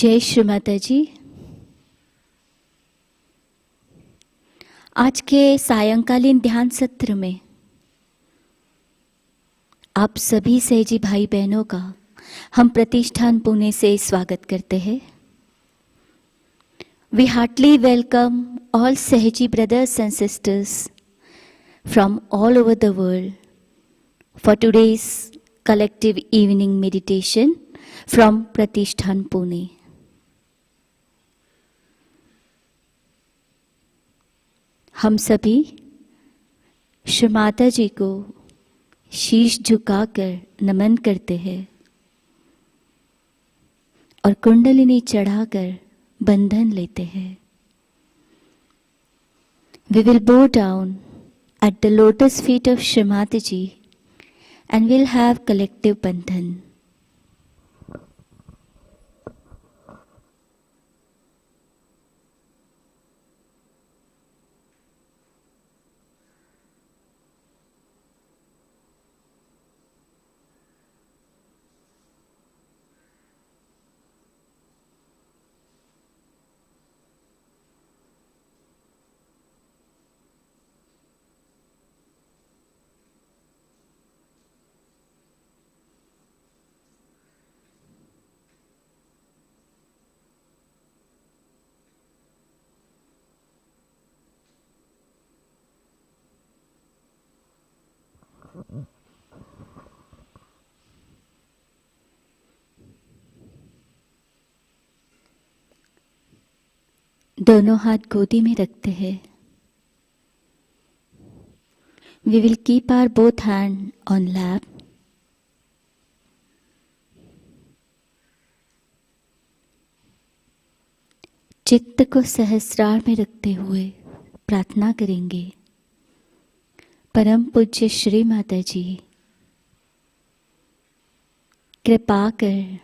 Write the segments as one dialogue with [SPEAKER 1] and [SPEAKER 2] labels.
[SPEAKER 1] जय श्री माताजी। आज के सायंकालीन ध्यान सत्र में आप सभी सहजी भाई बहनों का हम प्रतिष्ठान पुणे से स्वागत करते हैं। We heartily welcome all Sahaji brothers and sisters from all over the world for today's collective evening meditation from Pratishthan Pune. हम सभी श्री माताजी को शीश झुकाकर नमन करते हैं और कुंडलिनी चढ़ाकर बंधन लेते हैं। We will bow down at the lotus feet of Shri Mataji and will have collective bandhan. दोनों हाथ गोदी में रखते हैं। We will keep our both hand on lap. चित्त को सहस्रार में रखते हुए प्रार्थना करेंगे। परम पूज्य श्री माताजी, कृपा कर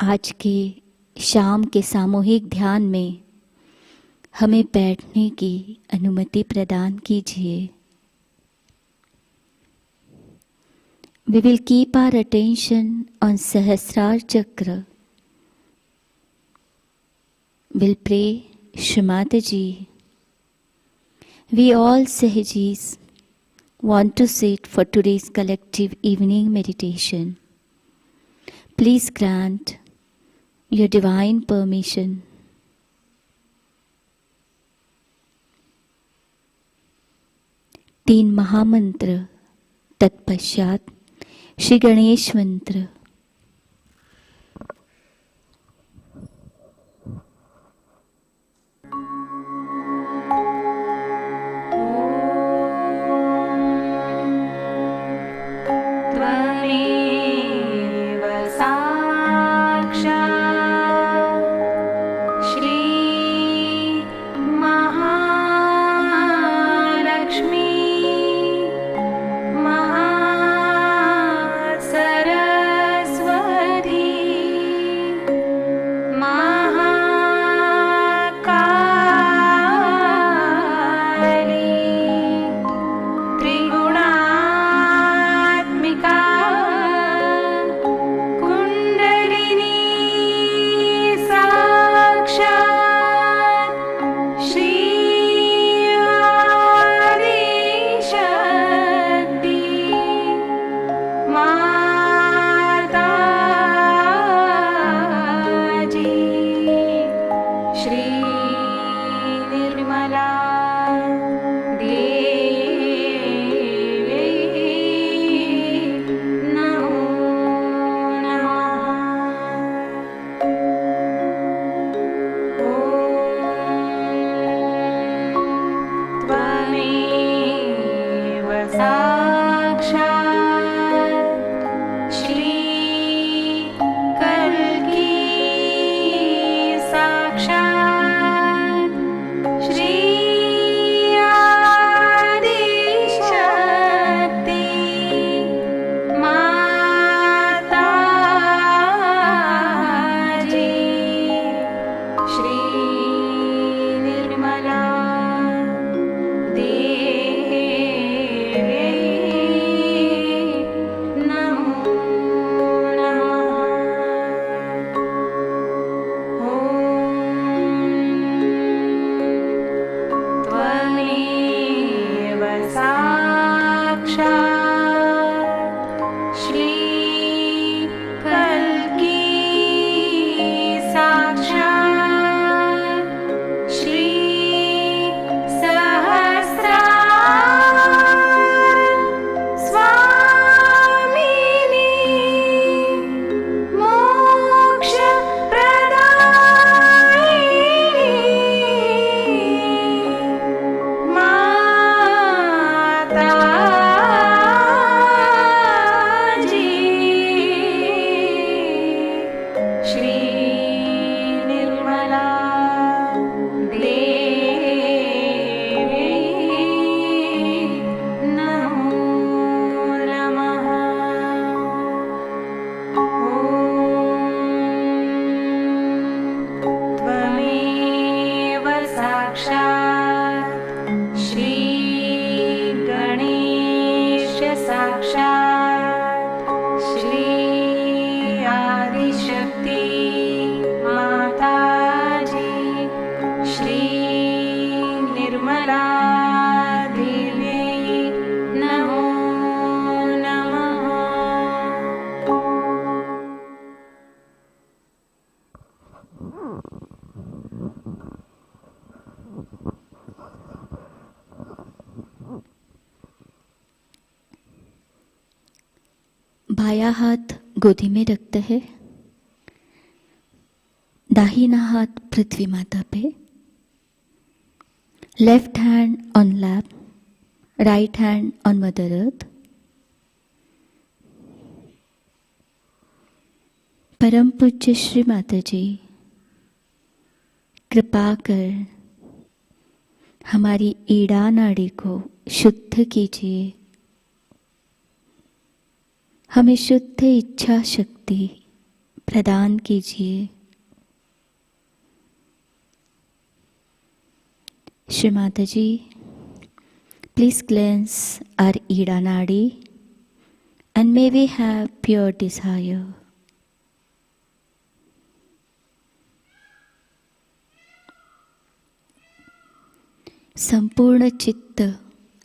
[SPEAKER 1] आज के शाम के सामूहिक ध्यान में हमें बैठने की अनुमति प्रदान कीजिए। We will keep our attention on Sahasrar Chakra. We'll pray, Shri Mataji. We all Sahajis want to sit for today's collective evening meditation. Please grant your divine permission. तीन महामंत्र तत्पश्चात श्री गणेश मंत्र।
[SPEAKER 2] सरस्वती साक्षात् श्री कल्की साक्षात् श्री सहस्रार स्वामिनी मोक्ष प्रदायिनी माताजी श्री निर्मला देवी नमो नमः। त्वमेव साक्षात् श्री गणेश साक्षात् श्री आदिशक्ति माताजी श्री निर्मला देवी नमो नमः।
[SPEAKER 1] बायां हाथ गोदी में रखते हैं, दाहिना हाथ पृथ्वी माता पे, left hand on lap, right hand on mother earth. परम पूज्य श्री माता जी, कृपा कर हमारी ईड़ा नाड़ी को शुद्ध कीजिए, हमें शुद्ध इच्छा शक्ति प्रदान कीजिए। श्री माता जी, please cleanse our ईड़ा नाड़ी and may we have pure desire. संपूर्ण चित्त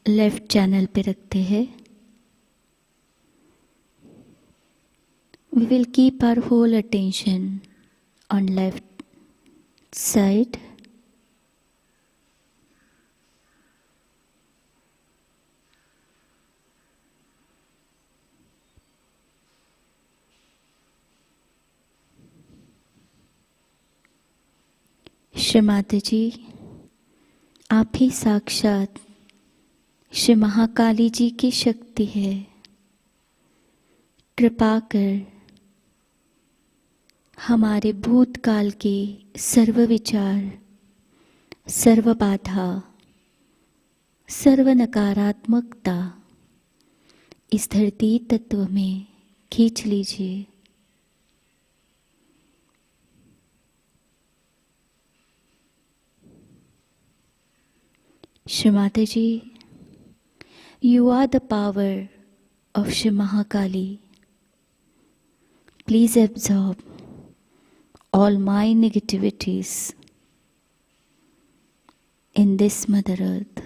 [SPEAKER 1] लेफ्ट चैनल पे रखते हैं। We will keep our whole attention on left side. Shri Mata जी, आप ही साक्षात श्री महाकाली जी की शक्ति है। कृपा कर हमारे भूतकाल के सर्व विचार, सर्व बाधा, सर्व नकारात्मकता इस धरती तत्व में खींच लीजिए। श्री माता जी, you are the power of Shri Mahakali. Please absorb all my negativities in this Mother Earth.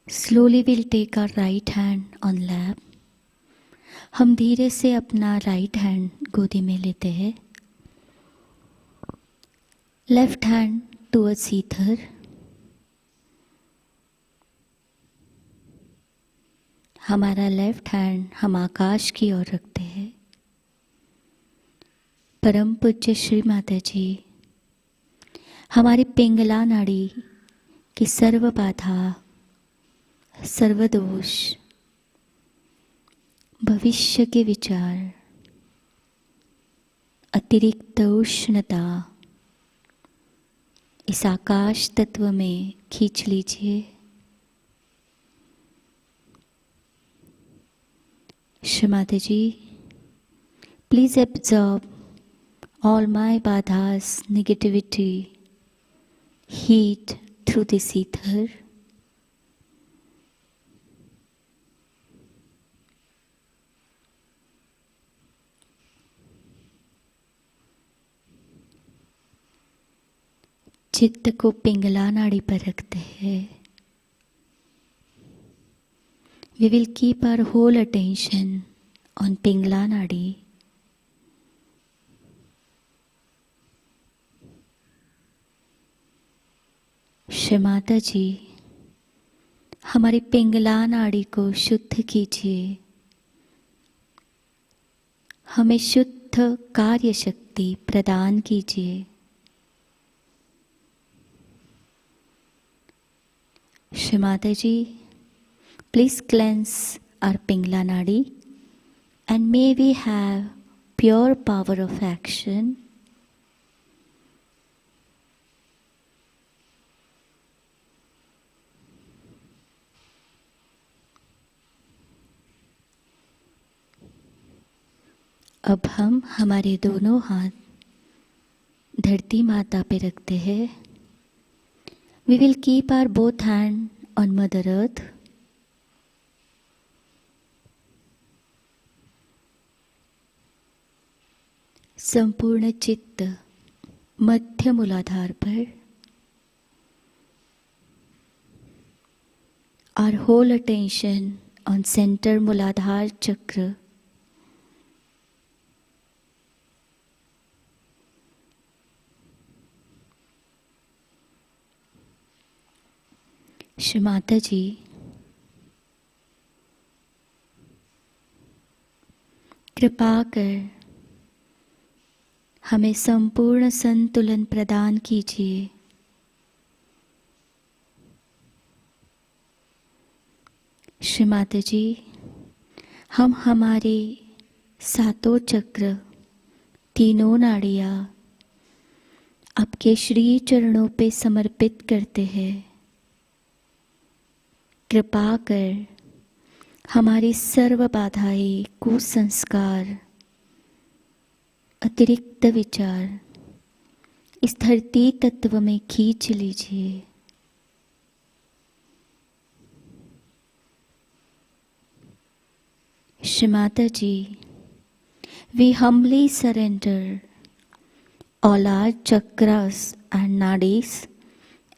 [SPEAKER 1] Slowly we'll take our right hand on lap. हम धीरे से अपना राइट हैंड गोदी में लेते हैं। Left hand towards ether. हमारा लेफ्ट हैंड हम आकाश की ओर रखते हैं। परम पूज्य श्री माता जी, हमारी पिंगला नाड़ी की सर्व बाधा, सर्व दोष, भविष्य के विचार, अतिरिक्त उष्णता इस आकाश तत्व में खींच लीजिए। Shri Mata ji, please absorb all my बाधास, negativity, heat through this ether. चित्त को पिंगला नाड़ी पर रखते हैं. We will keep our whole attention on Pingla Nadi. Shri Mata जी, हमारी पिंगला नाड़ी को शुद्ध कीजिए. हमें शुद्ध कार्य शक्ति प्रदान कीजिए. श्री माता जी, please cleanse our Pingla Nadi and may we have pure power of action. अब हम हमारे दोनों हाथ धरती माता पे रखते हैं. We will keep our both hands on Mother Earth. संपूर्ण चित्त मध्य मूलाधार पर. Our whole attention on center मूलाधार चक्र. श्री माता जी, कृपा कर हमें संपूर्ण संतुलन प्रदान कीजिए. श्री माता जी, हम हमारे सातों चक्र, तीनों नाड़ियाँ आपके श्री चरणों पे समर्पित करते हैं. कृपा कर हमारी सर्व बाधाएं, कुसंस्कार, अतिरिक्त विचार इस धरती तत्व में खींच लीजिए. श्री माता जी, we humbly surrender all our chakras and nadis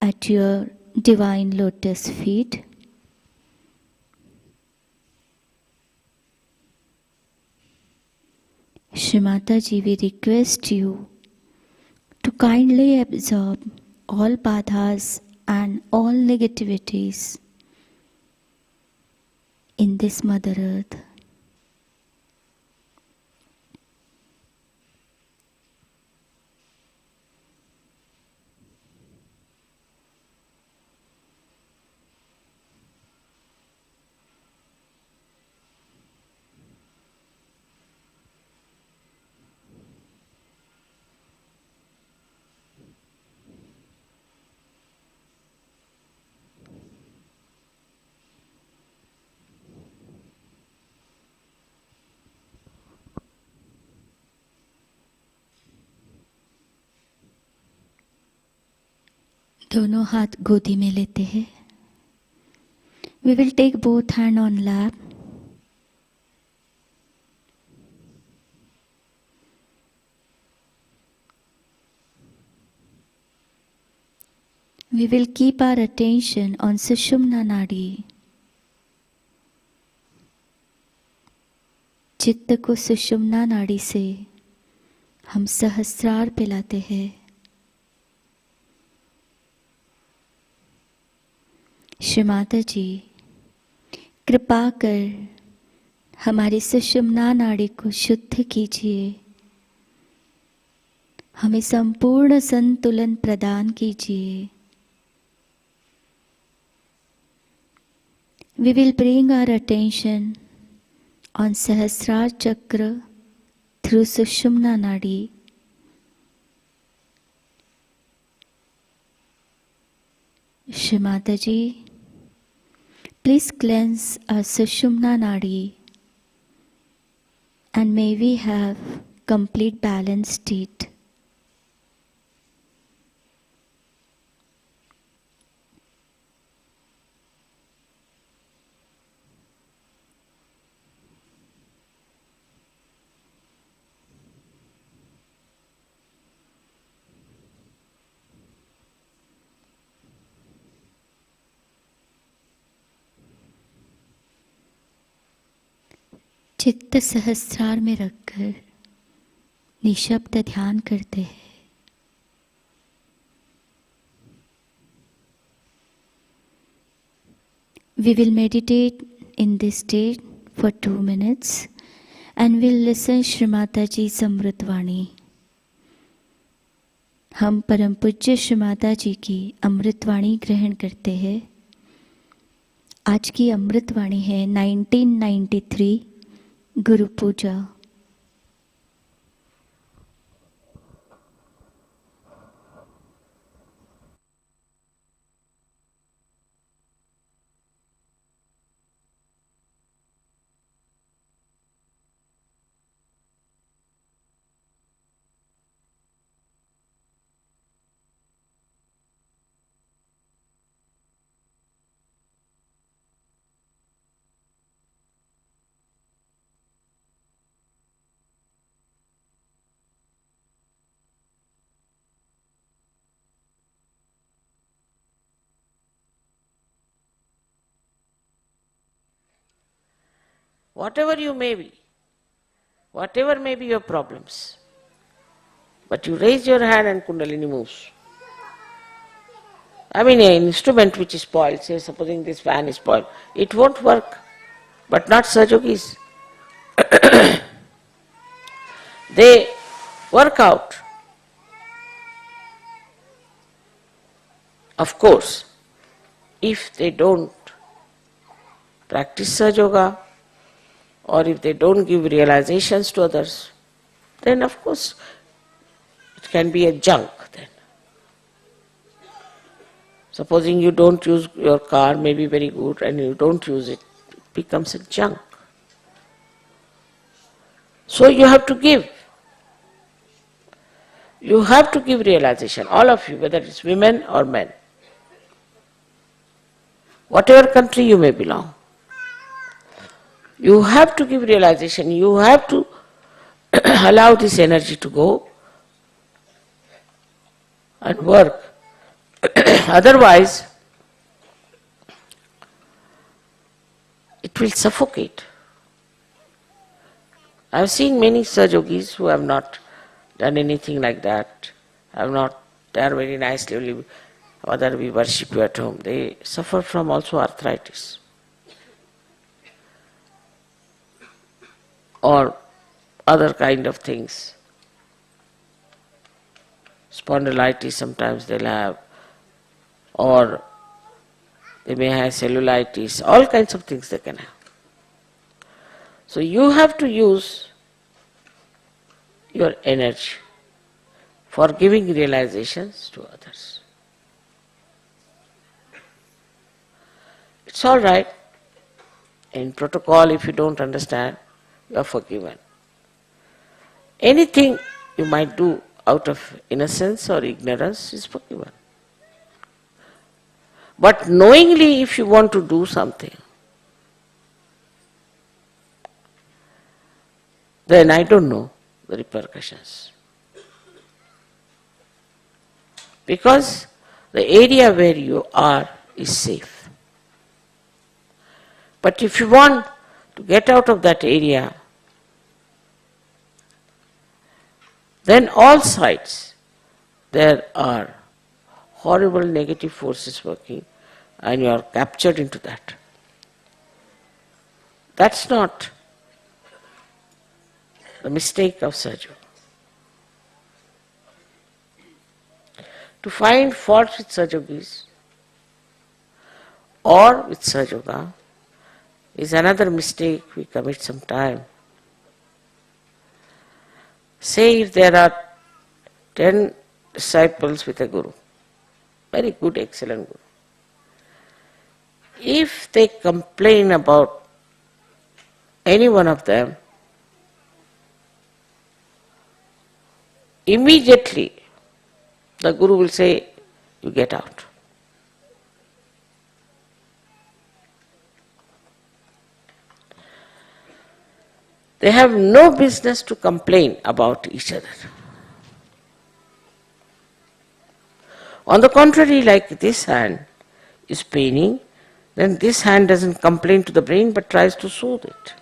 [SPEAKER 1] at your divine lotus feet. Shri Mataji, we request you to kindly absorb all badhas and all negativities in this Mother Earth. दोनों हाथ गोदी में लेते हैं. We will take both hands on lap. We will keep our attention on Sushumna Nadi. चित्त को सुषुम्ना नाड़ी से हम सहस्रार पे लाते हैं. श्री माता जी, कृपा कर हमारी सुषुम्ना नाड़ी को शुद्ध कीजिए. हमें संपूर्ण संतुलन प्रदान कीजिए. We will bring our attention on Sahasrara Chakra through Sushumna Nadi. Shri Mataji, please cleanse our Sushumna Nadi and may we have complete balanced state. चित्त सहस्रार में रखकर निशब्द ध्यान करते हैं। We will meditate in this state for 2 minutes and we'll listen Shri Mataji's Amritvani. हम परम पूज्य श्री माताजी की अमृतवाणी ग्रहण करते हैं। आज की अमृतवाणी है 1993 गुरु पूजा।
[SPEAKER 3] Whatever you may be, whatever may be your problems, but you raise your hand and Kundalini moves. I mean, an instrument which is spoiled, say supposing this fan is spoiled, it won't work, but not Sahajogis. They work out. Of course, if they don't practice Sahaja, or if they don't give realizations to others, then of course it can be a junk then. Supposing you don't use your car, may be very good, and you don't use it, it becomes a junk. So you have to give. You have to give realization, all of you, whether it's women or men. Whatever country you may belong. You have to give realization, you have to allow this energy to go and work. Otherwise, it will suffocate. I have seen many Sahajogis who have not done anything like that, they are very nicely, only whether we worship you at home, they suffer from also arthritis. Or other kind of things. Spondylitis sometimes they'll have, or they may have cellulitis, all kinds of things they can have. So you have to use your energy for giving realizations to others. It's all right. In protocol, if you don't understand, you are forgiven. Anything you might do out of innocence or ignorance is forgiven. But knowingly, if you want to do something, then I don't know the repercussions. Because the area where you are is safe. But if you want to get out of that area, then all sides there are horrible negative forces working and you are captured into that. That's not the mistake of Sahaja. To find fault with Sahajogis or with Sahaja is another mistake we commit sometime. Say if there are 10 disciples with a guru, very good, excellent guru. If they complain about any one of them, immediately the guru will say, you get out. They have no business to complain about each other. On the contrary, like this hand is paining, then this hand doesn't complain to the brain but tries to soothe it.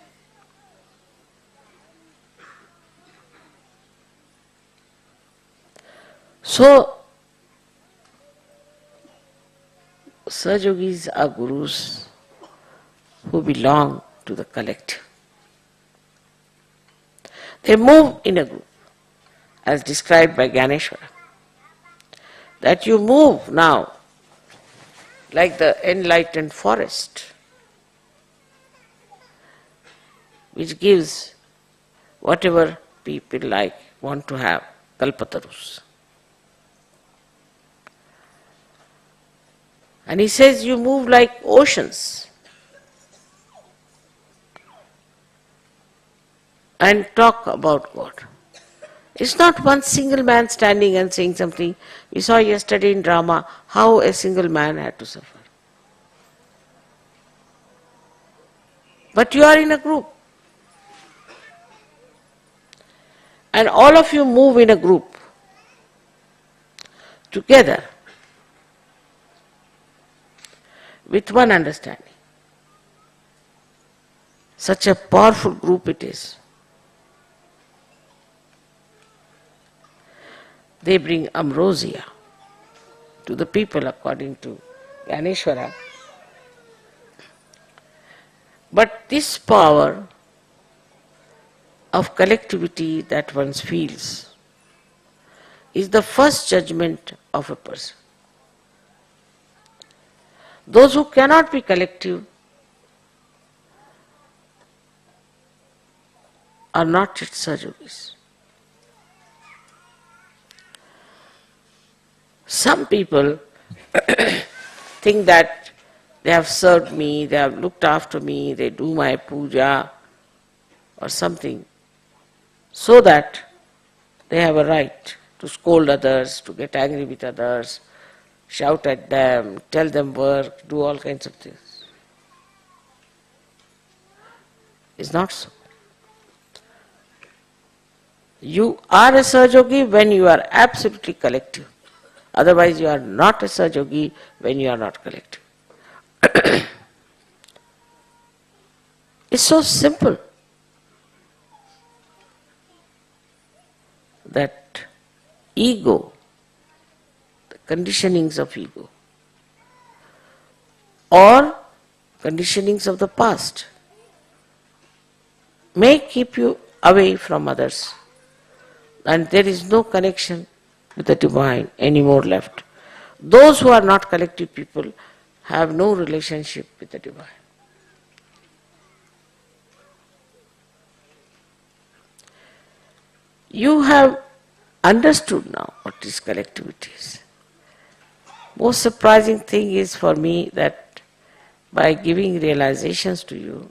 [SPEAKER 3] So, Sahajogis are gurus who belong to the collective. They move in a group, as described by Ganeshwara. That you move now like the enlightened forest, which gives whatever people like, want to have, kalpatarus. And he says you move like oceans and talk about God. It's not one single man standing and saying something. We saw yesterday in drama how a single man had to suffer. But you are in a group. And all of you move in a group together with one understanding. Such a powerful group it is. They bring ambrosia to the people according to Ganeshwara. But this power of collectivity that one feels is the first judgment of a person. Those who cannot be collective are not yet Sahajogis. Some people think that they have served me, they have looked after me, they do my puja or something, so that they have a right to scold others, to get angry with others, shout at them, tell them work, do all kinds of things. It's not so. You are a Sahajogi when you are absolutely collective. Otherwise you are not a Sahajogi when you are not collective. It's so simple that ego, the conditionings of ego, or conditionings of the past may keep you away from others, and there is no connection with the divine anymore left. Those who are not collective people have no relationship with the divine. You have understood now what is collectivity is. Most surprising thing is for me that by giving realizations to you,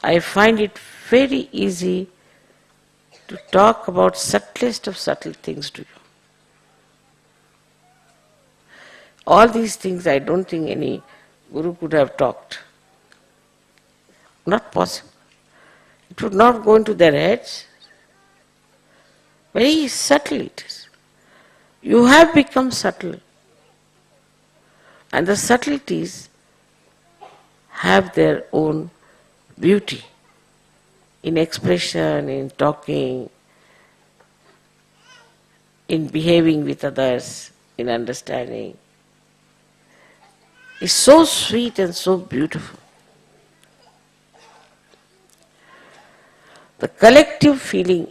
[SPEAKER 3] I find it very easy to talk about subtlest of subtle things to you. All these things I don't think any guru could have talked. Not possible. It would not go into their heads. Very subtle it is. You have become subtle. And the subtleties have their own beauty in expression, in talking, in behaving with others, in understanding. It's so sweet and so beautiful. The collective feeling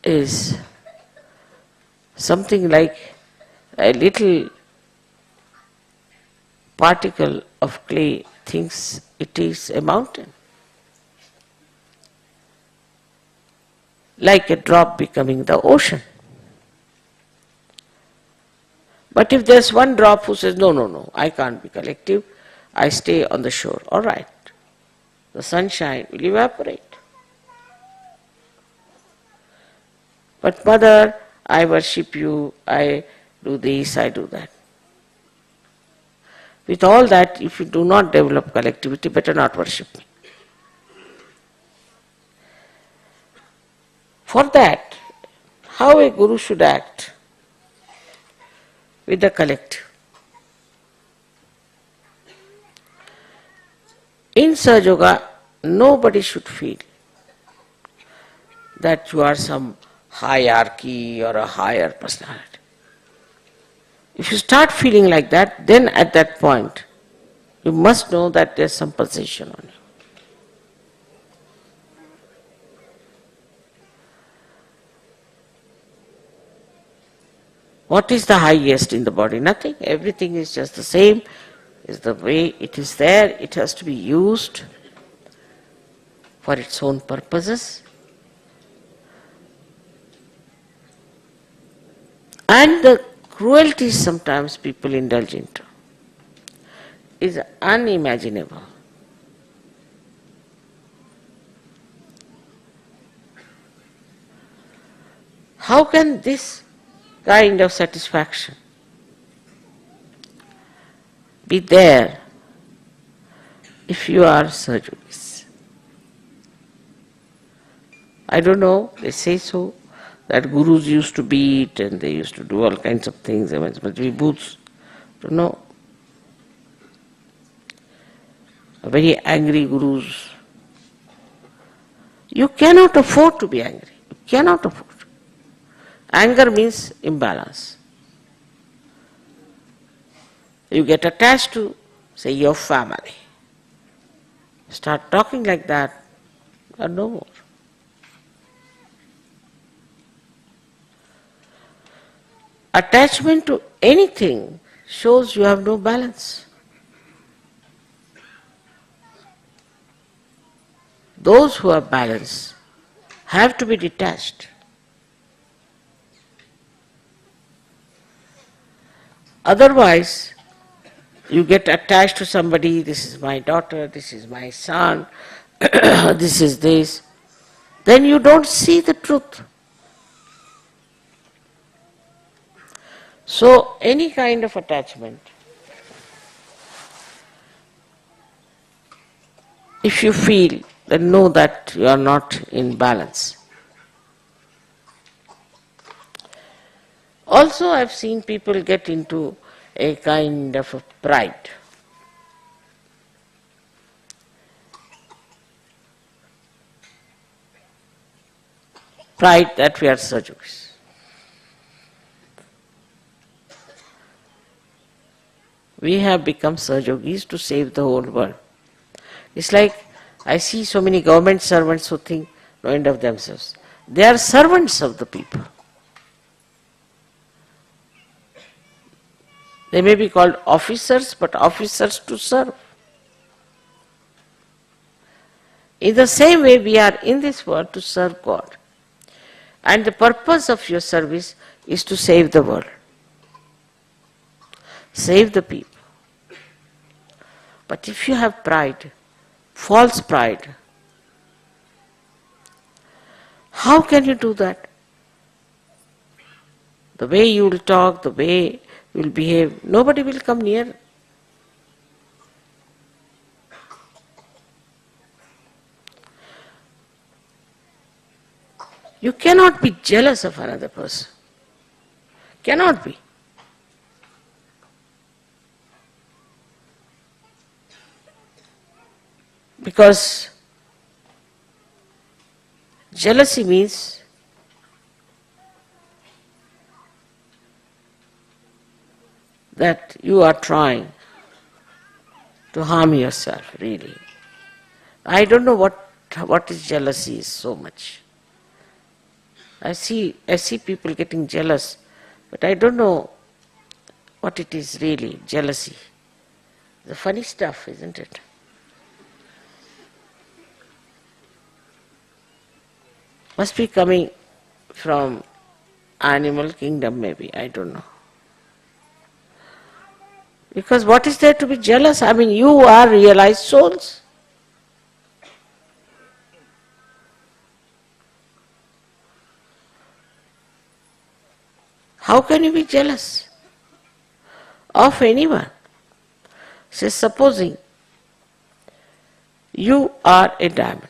[SPEAKER 3] is something like a little particle of clay thinks it is a mountain. Like a drop becoming the ocean. But if there's one drop who says, no, I can't be collective, I stay on the shore, all right. The sunshine will evaporate. But mother, I worship you, I do this, I do that. With all that, if you do not develop collectivity, better not worship me. For that, how a guru should act with the collective. In Sahaja Yoga, nobody should feel that you are some hierarchy or a higher personality. If you start feeling like that, then at that point, you must know that there's some possession on you. What is the highest in the body? Nothing. Everything is just the same. Is the way it is there. It has to be used for its own purposes. And the cruelty sometimes people indulge into is unimaginable. How can this kind of satisfaction be there if you are Sahajogis? I don't know, they say so, that gurus used to beat and they used to do all kinds of things, there must be booths. Don't know. Very angry gurus. You cannot afford to be angry. You cannot afford. Anger means imbalance. You get attached to, say, your family. Start talking like that, or no more. Attachment to anything shows you have no balance. Those who are balanced have to be detached. Otherwise, you get attached to somebody, this is my daughter, this is my son, this is this. Then you don't see the truth. So, any kind of attachment, if you feel, then know that you are not in balance. Also, I've seen people get into a kind of a pride. Pride that we are Sahajogis. We have become Sahajogis to save the whole world. It's like I see so many government servants who think no end of themselves. They are servants of the people. They may be called officers, but officers to serve. In the same way, we are in this world to serve God. And the purpose of your service is to save the world. Save the people. But if you have pride, false pride, how can you do that? The way you will talk, the way you will behave, nobody will come near. You cannot be jealous of another person. Cannot be. Because jealousy means that you are trying to harm yourself, really. I don't know what is jealousy is so much. I see people getting jealous, but I don't know what it is really, jealousy. The funny stuff, isn't it? Must be coming from animal kingdom maybe, I don't know. Because what is there to be jealous? I mean, you are realized souls. How can you be jealous of anyone? Say, supposing you are a diamond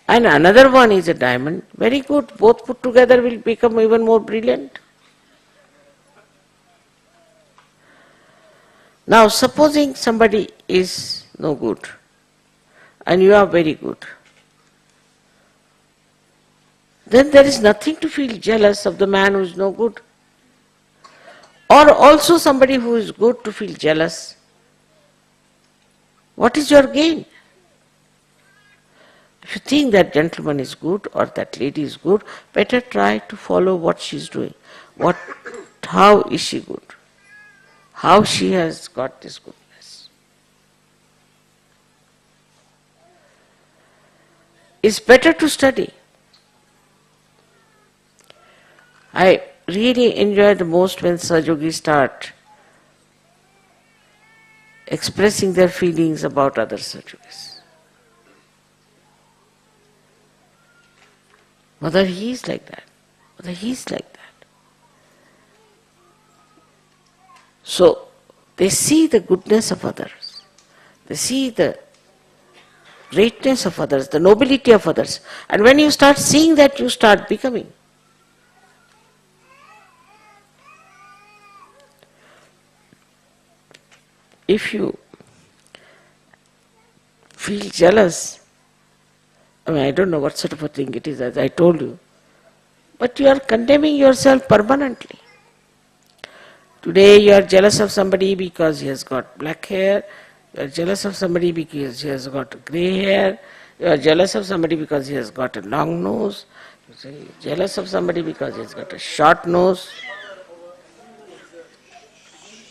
[SPEAKER 3] and another one is a diamond, very good, both put together will become even more brilliant. Now, supposing somebody is no good and you are very good, then there is nothing to feel jealous of the man who is no good. Or also somebody who is good to feel jealous. What is your gain? If you think that gentleman is good or that lady is good, better try to follow what she is doing. How is she good? How she has got this goodness. It's better to study. I really enjoy the most when Sahajogis start expressing their feelings about other Sahajogis. Mother, he is like that. Mother, he is like that. So, they see the goodness of others. They see the greatness of others, the nobility of others. And when you start seeing that, you start becoming. If you feel jealous, I don't know what sort of a thing it is, as I told you, but you are condemning yourself permanently. Today you are jealous of somebody because he has got black hair, you are jealous of somebody because he has got grey hair, you are jealous of somebody because he has got a long nose, you are jealous of somebody because he has got a short nose.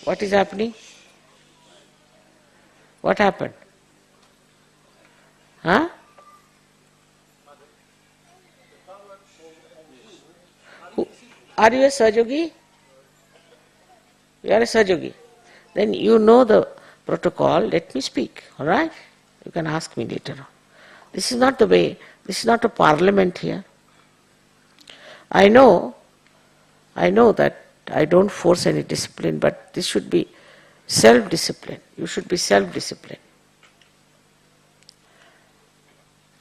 [SPEAKER 3] What is happening? What happened? Huh? Are you a Sahajogi? You are a Sahajogi. Then you know the protocol, let me speak, alright? You can ask me later on. This is not the way, this is not a parliament here. I know that I don't force any discipline, but this should be self-discipline. You should be self-disciplined.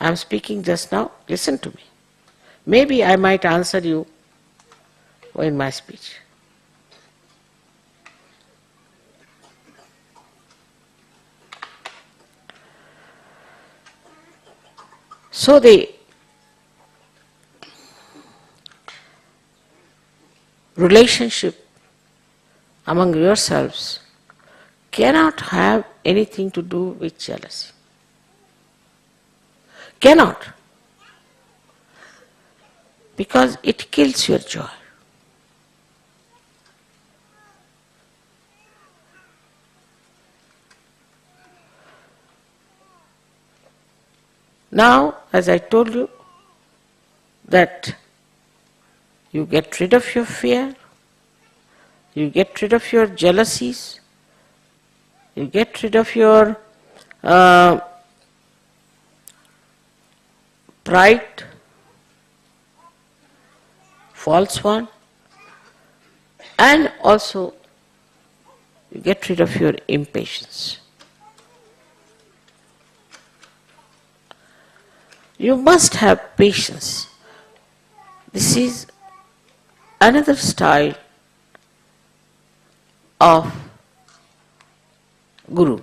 [SPEAKER 3] I am speaking just now, listen to me. Maybe I might answer you in my speech. So the relationship among yourselves cannot have anything to do with jealousy. Cannot. Because it kills your joy. Now, as I told you, that you get rid of your fear, you get rid of your jealousies, you get rid of your pride, false one, and also you get rid of your impatience. You must have patience. This is another style of Guru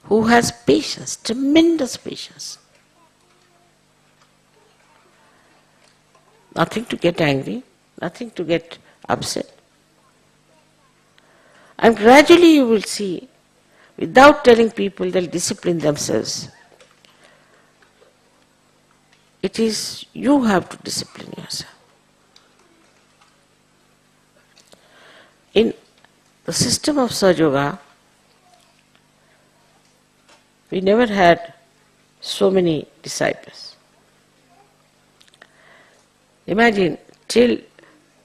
[SPEAKER 3] who has patience, tremendous patience. Nothing to get angry, nothing to get upset. And gradually you will see, without telling people, they'll discipline themselves. It is you have to discipline yourself. In the system of Sahaja, we never had so many disciples. Imagine, till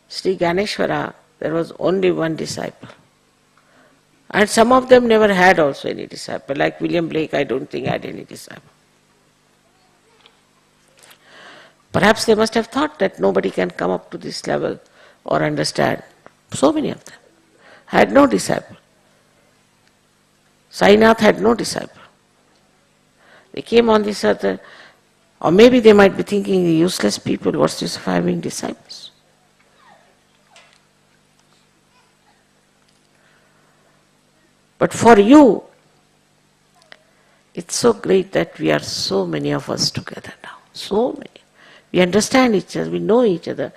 [SPEAKER 3] Sri Ganeshwara, there was only one disciple. And some of them never had also any disciple. Like William Blake, I don't think had any disciple. Perhaps they must have thought that nobody can come up to this level or understand. So many of them had no disciple. Sainath had no disciple. They came on this earth, or maybe they might be thinking, the useless people, what's this of having disciples? But for you, it's so great that we are so many of us together now. So many. We understand each other, we know each other.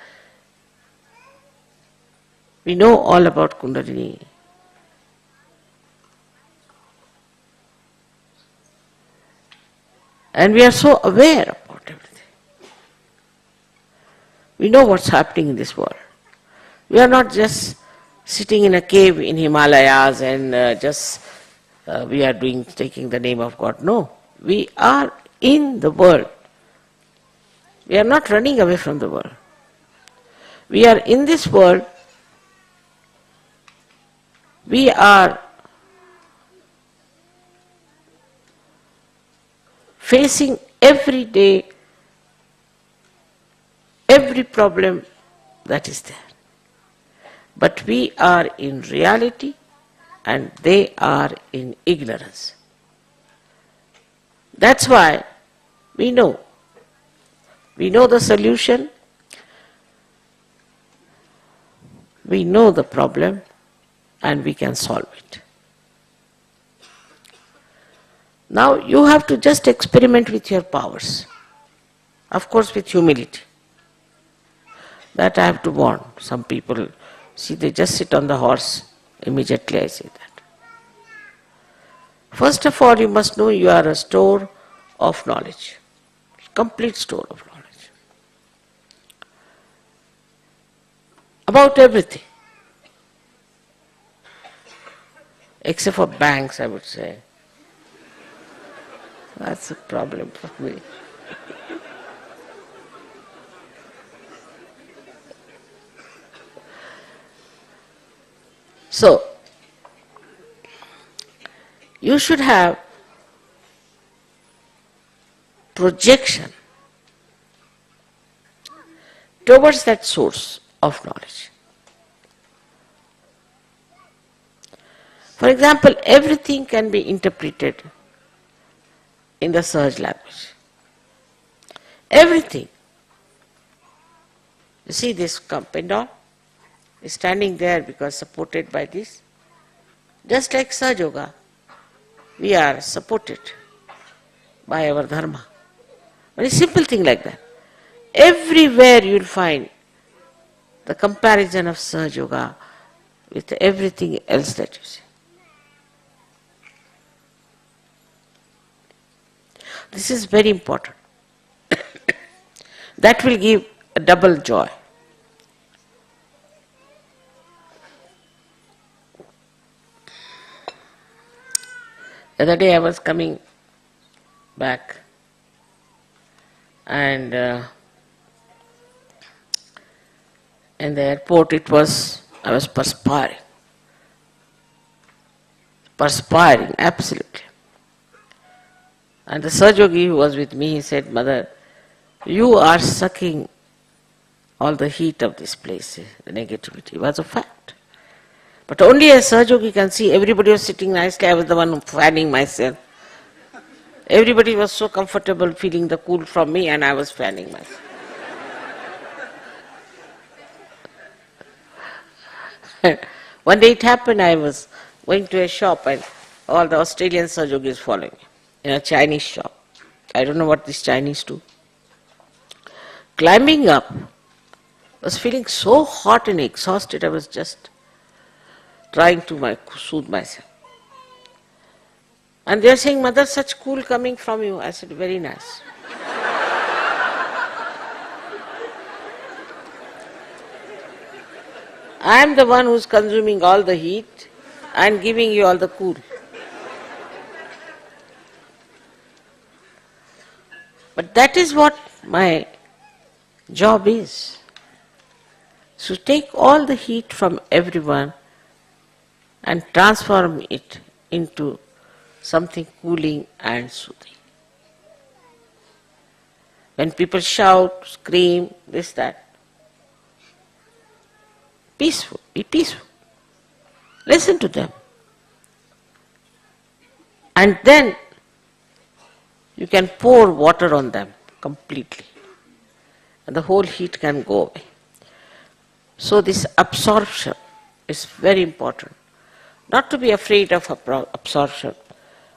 [SPEAKER 3] We know all about Kundalini. And we are so aware about everything. We know what's happening in this world. We are not just sitting in a cave in Himalayas and we are taking the name of God. No, we are in the world. We are not running away from the world. We are in this world. We are facing every day every problem that is there. But we are in reality and they are in ignorance. That's why we know. We know the solution. We know the problem and we can solve it. Now you have to just experiment with your powers. Of course with humility. That I have to warn. Some people, see, they just sit on the horse. Immediately I say that. First of all, you must know you are a store of knowledge. Complete store of knowledge. About everything. Except for banks, I would say. That's a problem for me. So, you should have projection towards that source of knowledge. For example, everything can be interpreted in the Sahaja language. Everything. You see this pendant is standing there because supported by this. Just like Sahaja Yoga, we are supported by our dharma. Very simple thing like that. Everywhere you will find the comparison of Sahaja Yoga with everything else that you see. This is very important. That will give a double joy. The other day I was coming back and in the airport I was perspiring. Perspiring, absolutely. And the Sahaja Yogi who was with me, he said, Mother, you are sucking all the heat of this place, the negativity. It was a fact. But only a Sahaja Yogi can see. Everybody was sitting nicely. I was the one fanning myself. Everybody was so comfortable feeling the cool from me and I was fanning myself. One day it happened, I was going to a shop and all the Australian Sahaja Yogis following me in a Chinese shop. I don't know what these Chinese do. Climbing up, I was feeling so hot and exhausted, I was just trying to soothe myself. And they are saying, Mother, such cool coming from you. I said, very nice. I am the one who is consuming all the heat and giving you all the cool. But that is what my job is. So take all the heat from everyone and transform it into something cooling and soothing. When people shout, scream, this, that, peaceful, be peaceful. Listen to them. And then you can pour water on them completely. And the whole heat can go away. So this absorption is very important. Not to be afraid of absorption.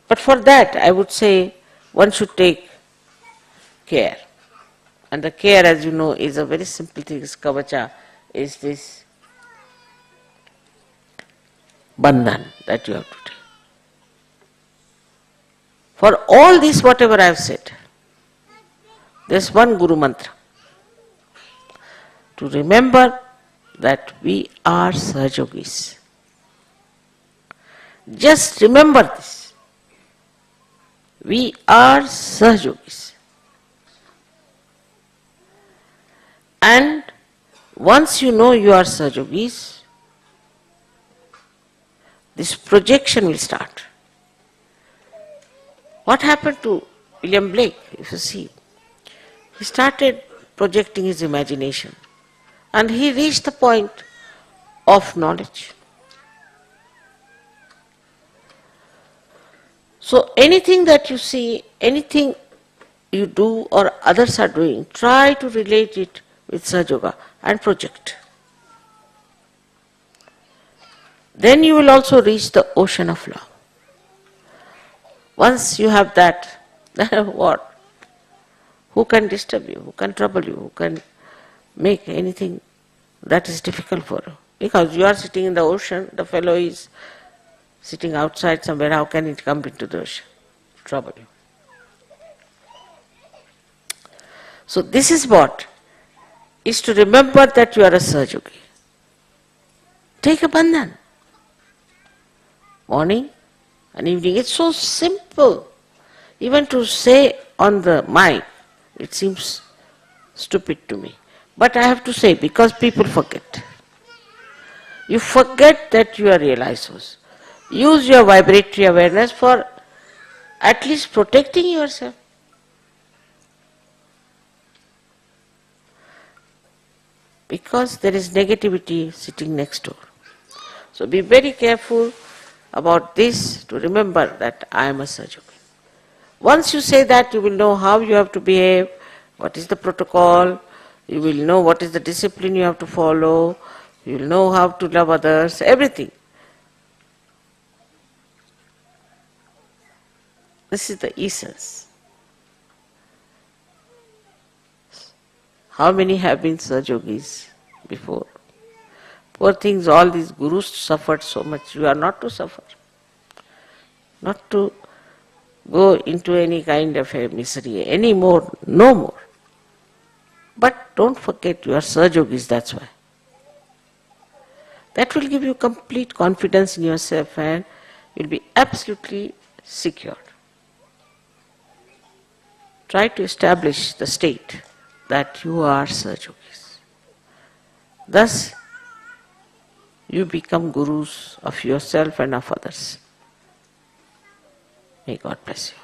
[SPEAKER 3] But for that, I would say one should take care. And the care, as you know, is a very simple thing. Kavacha is this bandhan that you have to take. For all this, whatever I have said, there's one Guru Mantra. To remember that we are Sahajogis. Just remember this. We are Sahajogis. And once you know you are Sahajogis, this projection will start. What happened to William Blake, if you see? He started projecting his imagination and he reached the point of knowledge. So anything that you see, anything you do or others are doing, try to relate it with Sahaja and project. Then you will also reach the ocean of love. Once you have that, then what? Who can disturb you? Who can trouble you? Who can make anything that is difficult for you? Because you are sitting in the ocean, the fellow is sitting outside somewhere, how can it come into the ocean? Trouble you. So this is what is to remember that you are a Sahajogi. Take a bandhan. Morning and evening. It's so simple. Even to say on the mic, it seems stupid to me. But I have to say because people forget. You forget that you are realized souls. Use your vibratory awareness for at least protecting yourself. Because there is negativity sitting next door. So be very careful about this to remember that I am a Sahajogi. Once you say that, you will know how you have to behave, what is the protocol, you will know what is the discipline you have to follow, you will know how to love others, everything. This is the essence. How many have been Sahajogis before? Poor things, all these gurus suffered so much. You are not to suffer. Not to go into any kind of a misery anymore, no more. But don't forget you are Sahajogis, that's why. That will give you complete confidence in yourself and you'll be absolutely secure. Try to establish the state that you are Sahajogis. Thus, you become gurus of yourself and of others. May God bless you.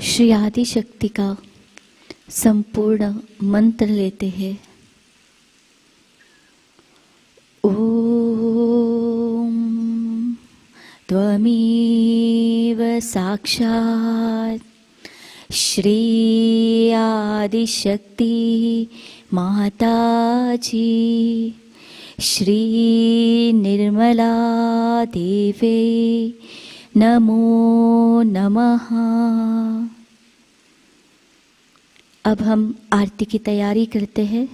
[SPEAKER 1] Shri आदि शक्ति का संपूर्ण मंत्र लेते हैं। ओम त्वमेव साक्षात् श्री आदि शक्ति माताजी श्री निर्मला देवे नमो नमः। अब हम आरती की तैयारी करते हैं।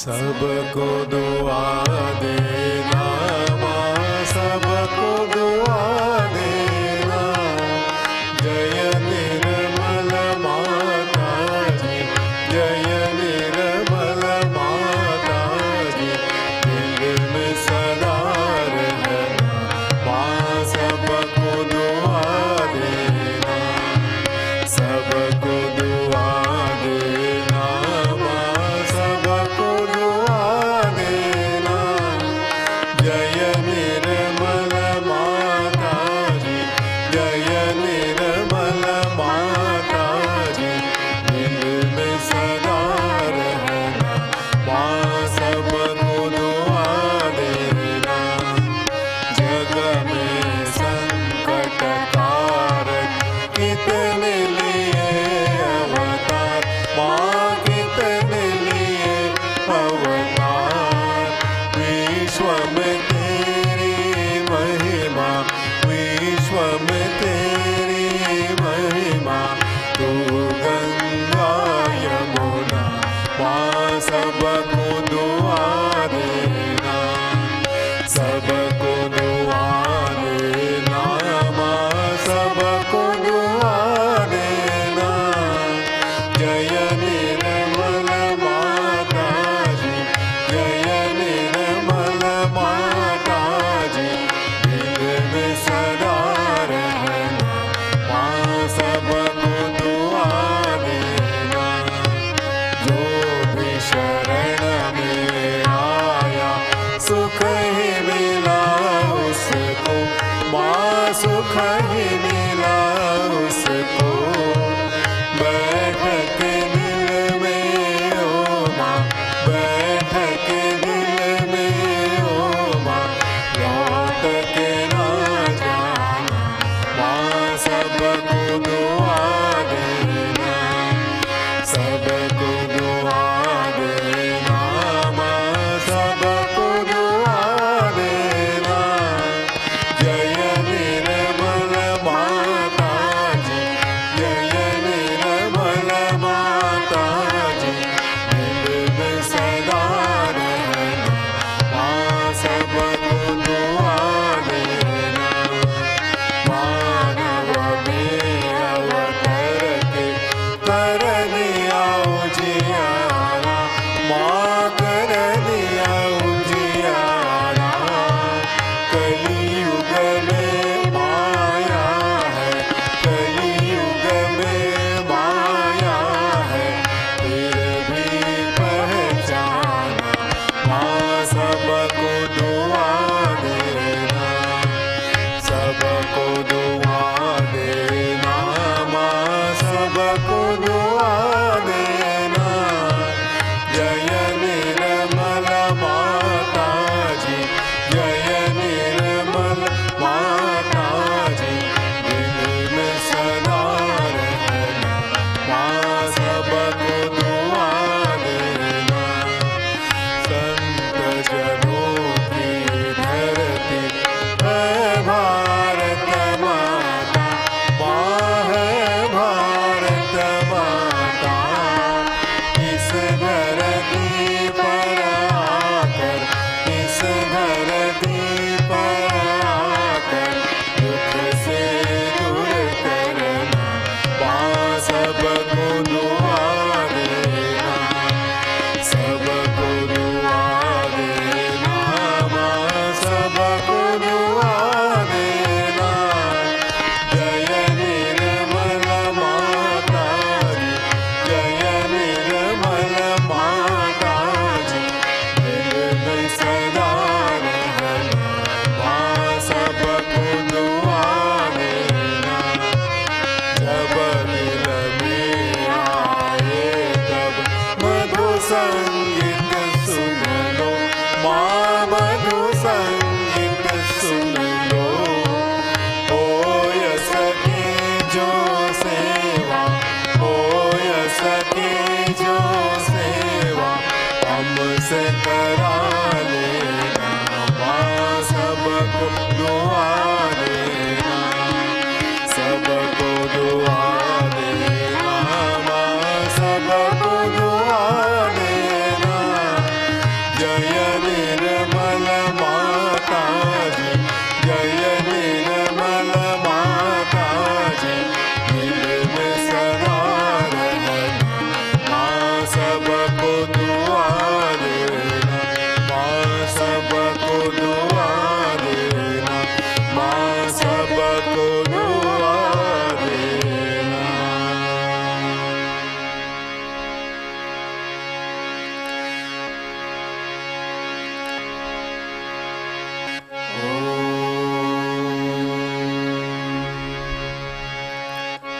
[SPEAKER 4] सबको दुआ देना माँ, सबको दुआ देना। जय निर्मल माता जी, जय निर्मल माता जी। दिल में सदा रहना माँ, सबको दुआ देना, सबको दुआ देना माँ, सबको दुआ देना। जय निर्मल माता जी, जय निर्मल माता जी। दिल में सदा रहना माँ, सबको दुआ देना। जग में संकट कारक कितने लिए अवतार माँ, कितने लिए अवतार। विश्व में तेरी महिमा, विश्व में तेरी महिमा। तू गंगा यमुना माँ, सबको दुआ देना, सबको दुआ देना माँ, सबको दुआ देना। जय निर्मल माता जी, जय निर्मल माता जी। दिल में सदा रहना माँ, सबको दुआ से करा लेना, माँ सबको दुआ देना, सबको दुआ देना, माँ सबको दुआ देना। जय निर्मल माता जी, जय निर्मल माता जी, दिल में सदा रहना, माँ सबको दुआ देना, माँ सबको दुआ देना, माँ सबको दुआ देना।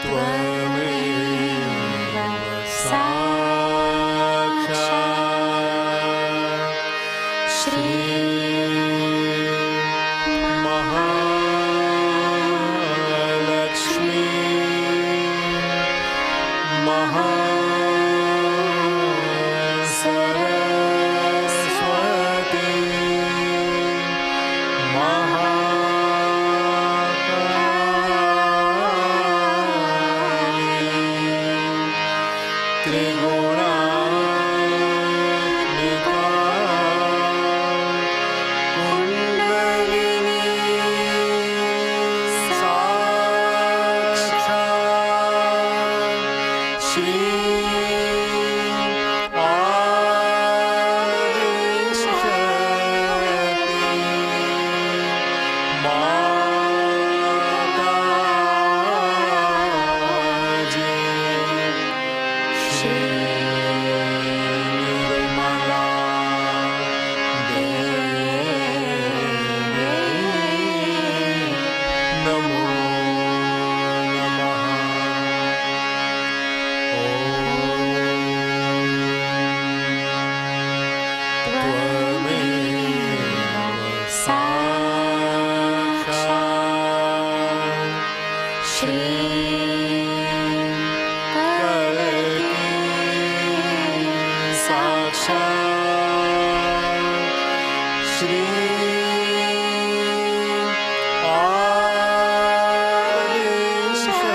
[SPEAKER 4] त्वमेव साक्षात् श्री महालक्ष्मी महासरस्वती महाकाली त्रिगुणात्मिका कुण्डलिनी साक्षात् श्री माताजी श्री निर्मला देवी नमो नमः। त्वमेव साक्षात् श्री कलकी साक्षात् श्री आदिशक्ति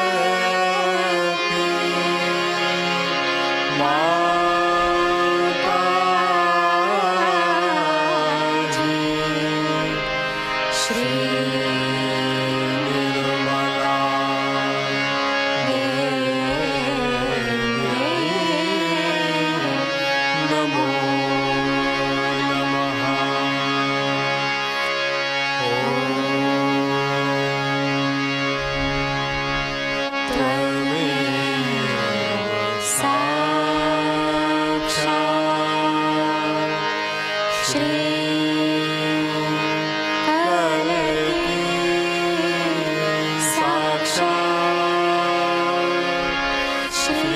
[SPEAKER 4] माताजी श्री निर्मला देवी नमो नमः। त्वमेव साक्षात् श्री कलकी साक्षात् श्री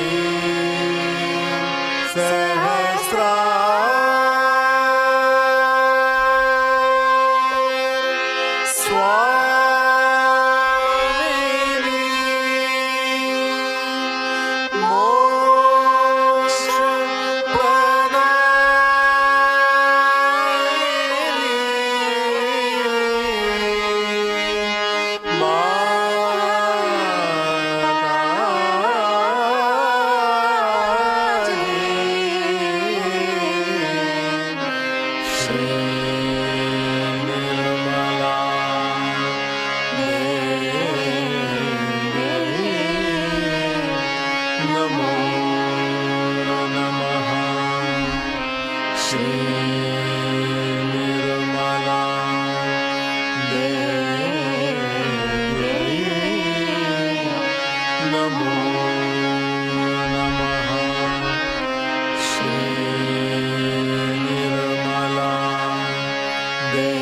[SPEAKER 4] स्वामिनी मोक्ष प्रदायिनी माताजी श्री निर्मला देवी नमो नमः। श्री निर्मला देवी नमो नमः। श्री निर्मला देवी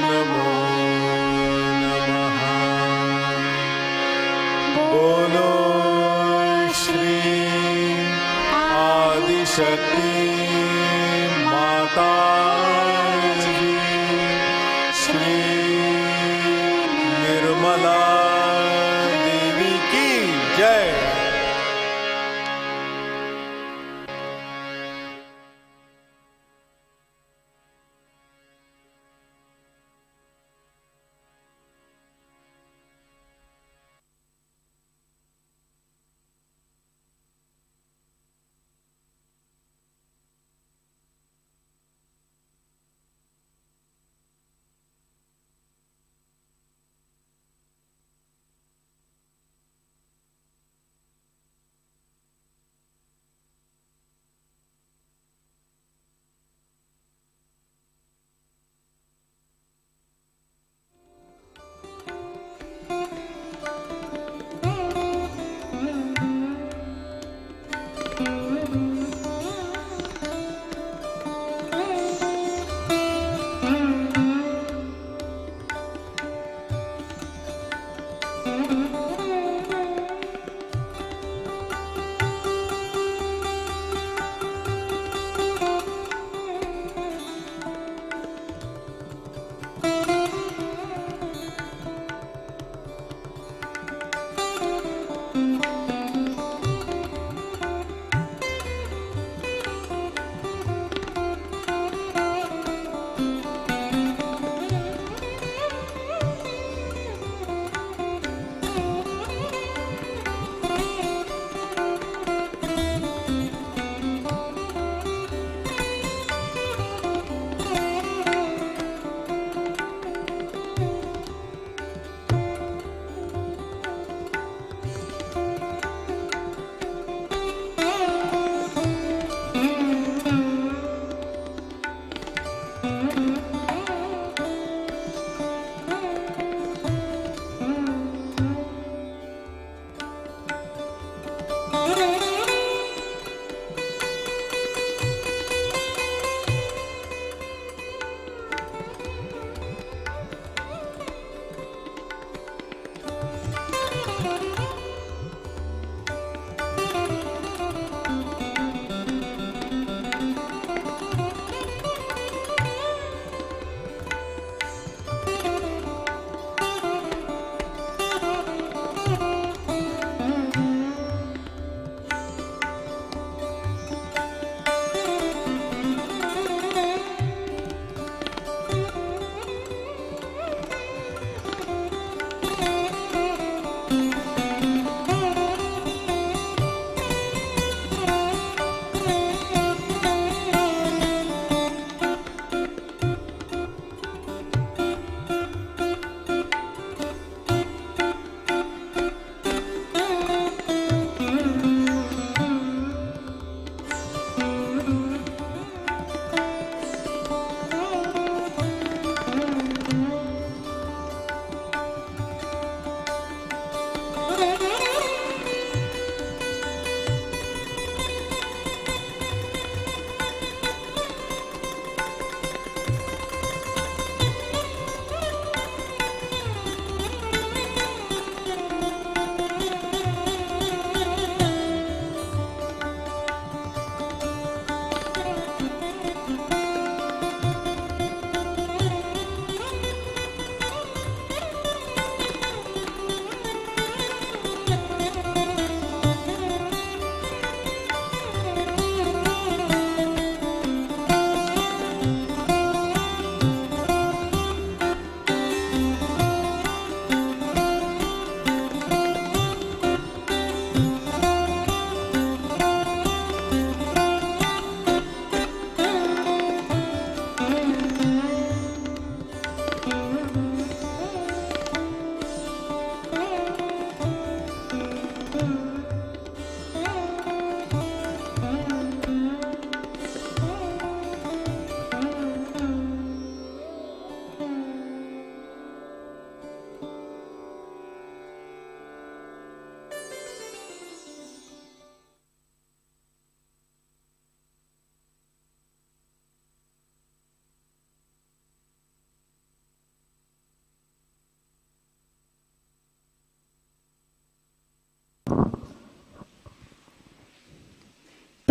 [SPEAKER 4] नमो नमः। बोलो श्री आदिशक्ति माता जी श्री निर्मला। निर्मला।
[SPEAKER 5] ジャイ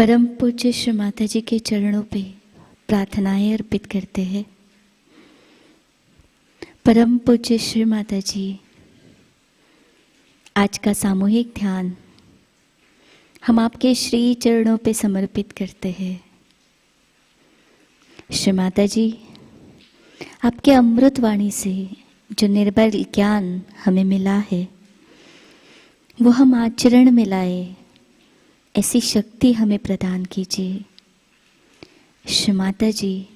[SPEAKER 1] परम पूज्य श्री माताजी के चरणों पे प्रार्थनाएं अर्पित करते हैं। परम पूज्य श्री माताजी, आज का सामूहिक ध्यान हम आपके श्री चरणों पे समर्पित करते हैं। श्री माताजी, आपके अमृत वाणी से जो निर्बल ज्ञान हमें मिला है वो हम आचरण में लाए, ऐसी शक्ति हमें प्रदान कीजिए। श्री माताजी,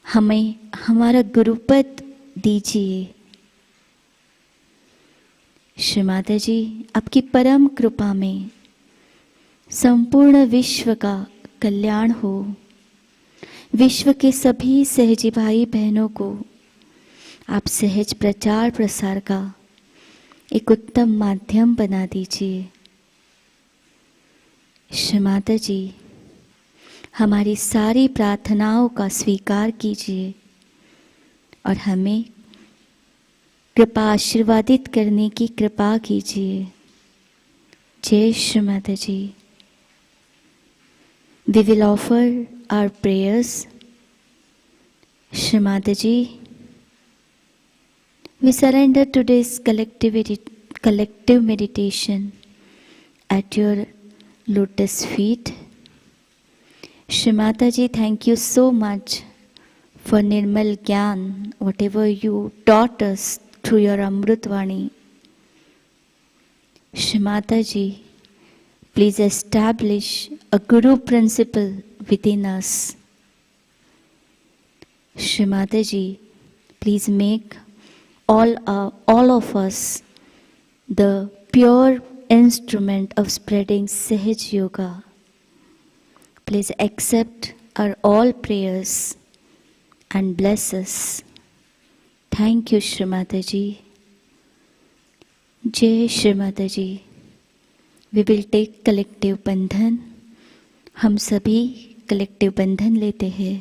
[SPEAKER 1] हमें हमारा गुरुपद दीजिए। श्री माताजी, आपकी परम कृपा में संपूर्ण विश्व का कल्याण हो, विश्व के सभी सहजी भाई बहनों को आप सहज प्रचार प्रसार का एक उत्तम माध्यम बना दीजिए। श्री माताजी, हमारी सारी प्रार्थनाओं का स्वीकार कीजिए और हमें कृपा आशीर्वादित करने की कृपा कीजिए। जय श्री माताजी। We will offer our prayers. Shri Mataji, we surrender today's collective meditation at your lotus feet. Shri Mataji, thank you so much for Nirmal Gyan, whatever you taught us through your Amrutvani. Shri Mataji, please establish a Guru principle within us. Shri Mataji, please make all of us the pure instrument of spreading Sahaj Yoga. Please accept our all prayers and bless us. Thank you, Shri Mataji. Jai Shri Mataji. We will take collective बंधन। हम सभी collective बंधन लेते हैं।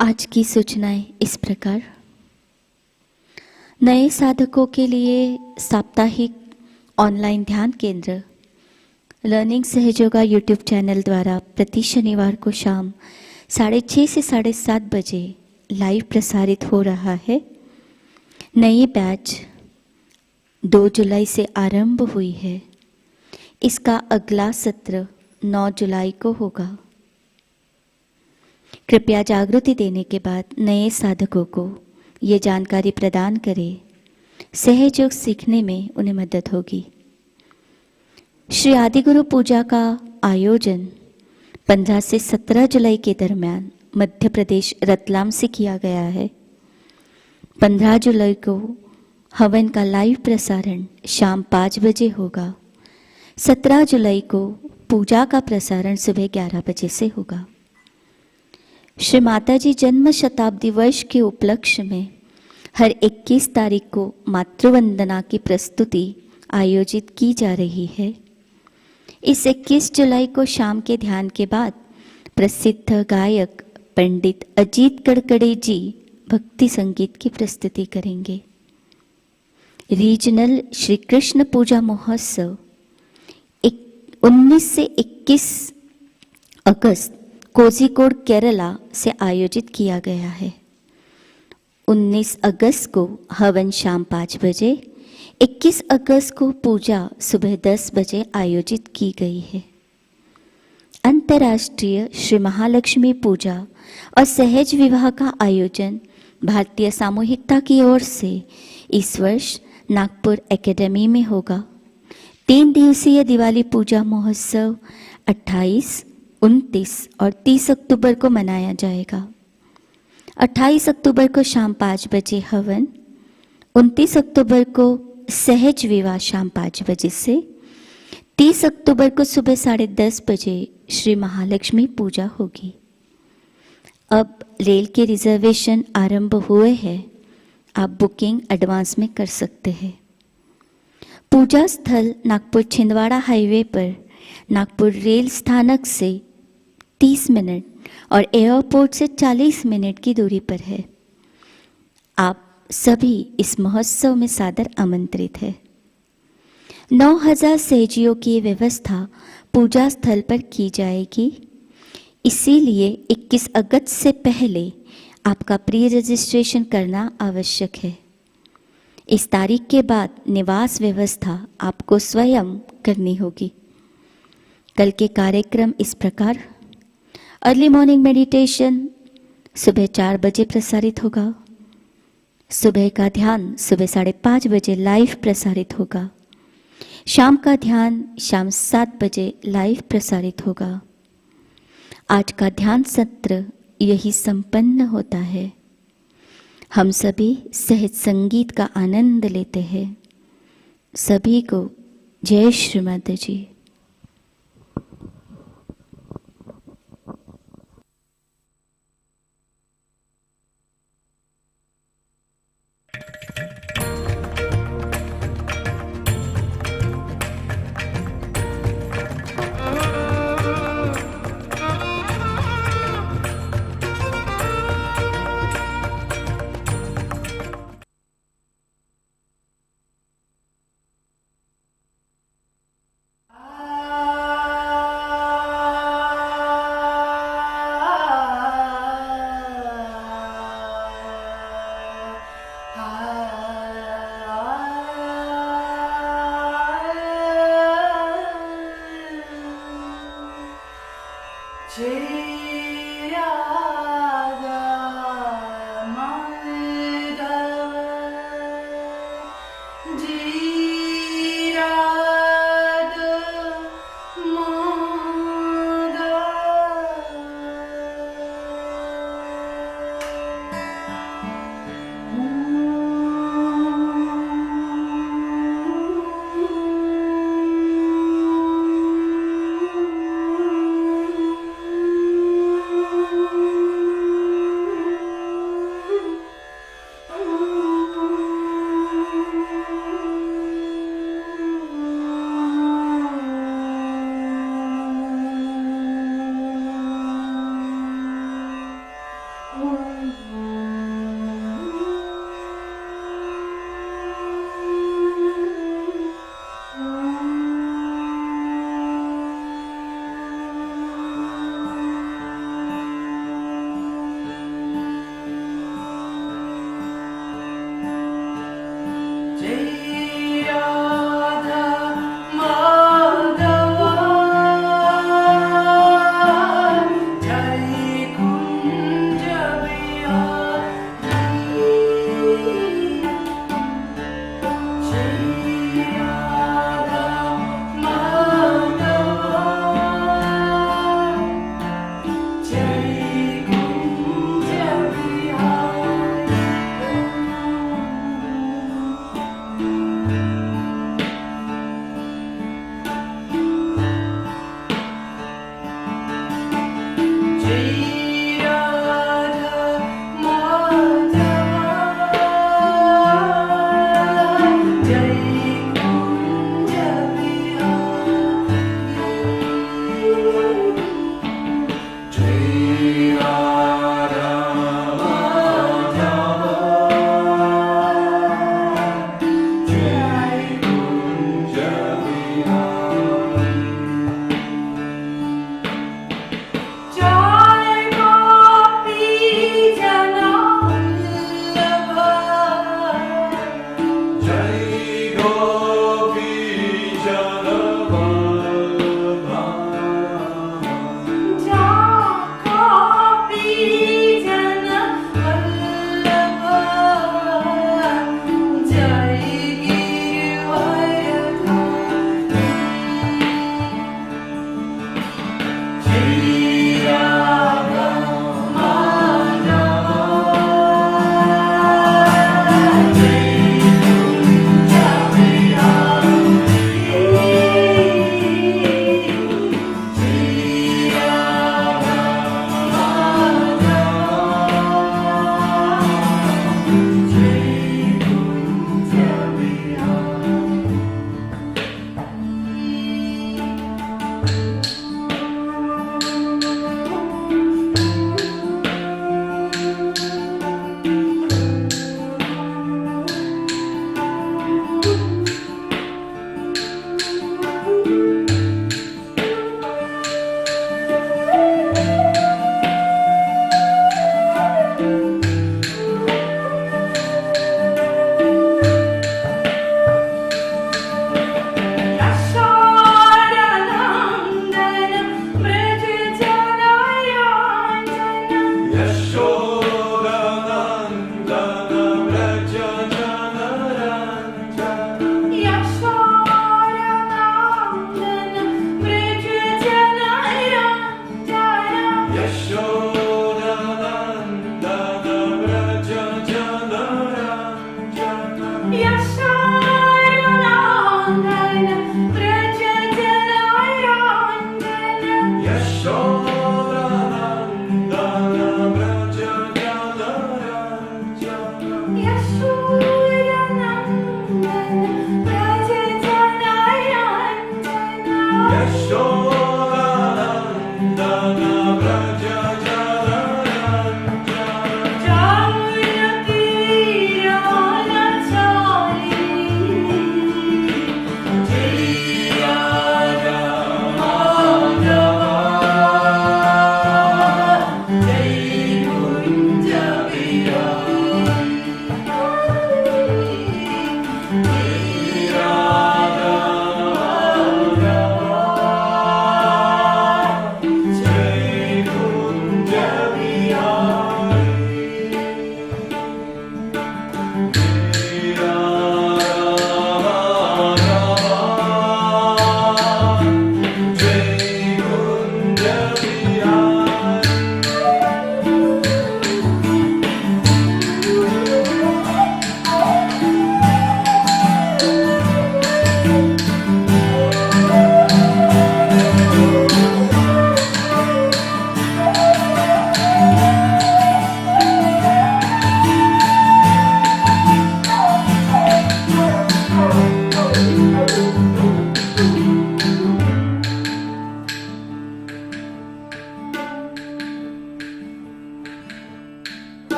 [SPEAKER 1] आज की सूचनाएं इस प्रकार। नए साधकों के लिए साप्ताहिक ऑनलाइन ध्यान केंद्र लर्निंग सहज योगा यूट्यूब चैनल द्वारा प्रति शनिवार को शाम 6:30 से 7:30 बजे लाइव प्रसारित हो रहा है। नई बैच 2 जुलाई से आरंभ हुई है। इसका अगला सत्र 9 जुलाई को होगा। कृपया जागृति देने के बाद नए साधकों को ये जानकारी प्रदान करें। सहज योग सीखने में उन्हें मदद होगी। श्री आदिगुरु पूजा का आयोजन 15 से 17 जुलाई के दरमियान मध्य प्रदेश रतलाम से किया गया है। 15 जुलाई को हवन का लाइव प्रसारण शाम 5 बजे होगा। 17 जुलाई को पूजा का प्रसारण सुबह 11 बजे से होगा। श्री माताजी जन्म शताब्दी वर्ष के उपलक्ष्य में हर 21 तारीख को मातृवंदना की प्रस्तुति आयोजित की जा रही है। इस 21 जुलाई को शाम के ध्यान के बाद प्रसिद्ध गायक पंडित अजीत कड़कड़े जी भक्ति संगीत की प्रस्तुति करेंगे। रीजनल श्री कृष्ण पूजा महोत्सव 19 से 21 अगस्त कोझिकोड केरला से आयोजित किया गया है। 19 अगस्त को हवन शाम 5 बजे, 21 अगस्त को पूजा सुबह 10 बजे आयोजित की गई है। अंतर्राष्ट्रीय श्री महालक्ष्मी पूजा और सहज विवाह का आयोजन भारतीय सामूहिकता की ओर से इस वर्ष नागपुर एकेडमी में होगा। 3 दिवसीय दिवाली पूजा महोत्सव 28, 29 और 30 अक्टूबर को मनाया जाएगा। 28 अक्टूबर को शाम 5 बजे हवन, 29 अक्टूबर को सहज विवाह शाम 5 बजे से, 30 अक्टूबर को सुबह 10:30 बजे श्री महालक्ष्मी पूजा होगी। अब रेल के रिजर्वेशन आरंभ हुए हैं, आप बुकिंग एडवांस में कर सकते हैं। पूजा स्थल नागपुर छिंदवाड़ा हाईवे पर नागपुर रेल स्थानक से 30 मिनट और एयरपोर्ट से 40 मिनट की दूरी पर है। आप सभी इस महोत्सव में सादर आमंत्रित है। 9000 सहजियों की व्यवस्था पूजा स्थल पर की जाएगी, इसीलिए 21 अगस्त से पहले आपका प्री रजिस्ट्रेशन करना आवश्यक है। इस तारीख के बाद निवास व्यवस्था आपको स्वयं करनी होगी। कल के कार्यक्रम इस प्रकार: अर्ली मॉर्निंग मेडिटेशन सुबह 4 बजे प्रसारित होगा। सुबह का ध्यान सुबह 5:30 बजे लाइव प्रसारित होगा। शाम का ध्यान शाम 7 बजे लाइव प्रसारित होगा। आज का ध्यान सत्र यही संपन्न होता है। हम सभी सहज संगीत का आनंद लेते हैं। सभी को जय श्री माताजी।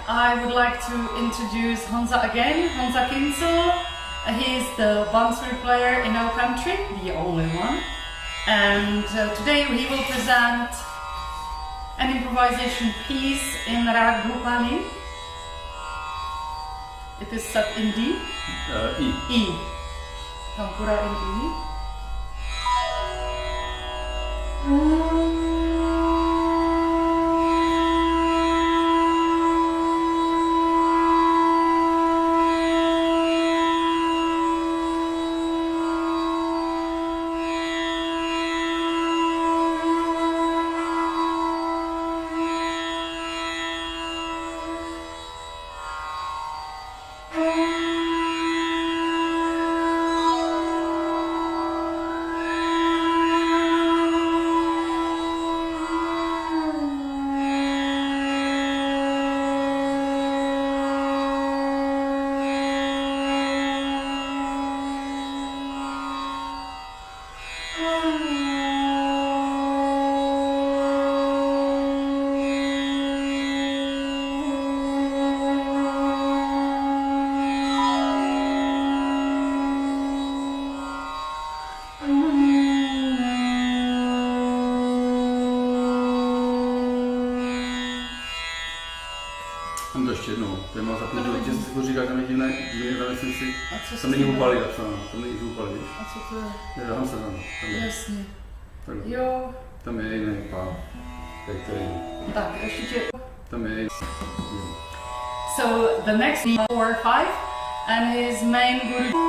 [SPEAKER 5] I would like to introduce Hansa again, Hansa Kinso. He's the bansuri player in our country, the only one. And today he will present an improvisation piece in Rag Bhupani. It is set in D. E. Tampura in E.
[SPEAKER 6] Tam to ještě jednou, to je má zapnutí, že si to říká, tam je divné, tam jsem si, tam není
[SPEAKER 5] znamená?
[SPEAKER 6] upalý napsáno, tam není upalý, víš?
[SPEAKER 5] A co to je?
[SPEAKER 6] Je, dám se tam,
[SPEAKER 5] Jasně.
[SPEAKER 6] takhle.
[SPEAKER 5] Jo.
[SPEAKER 6] Tam je jiný pán, tady to je,
[SPEAKER 5] Tak, ještě
[SPEAKER 6] tam je jiný.
[SPEAKER 5] So the next 4 or 5 and his main guru.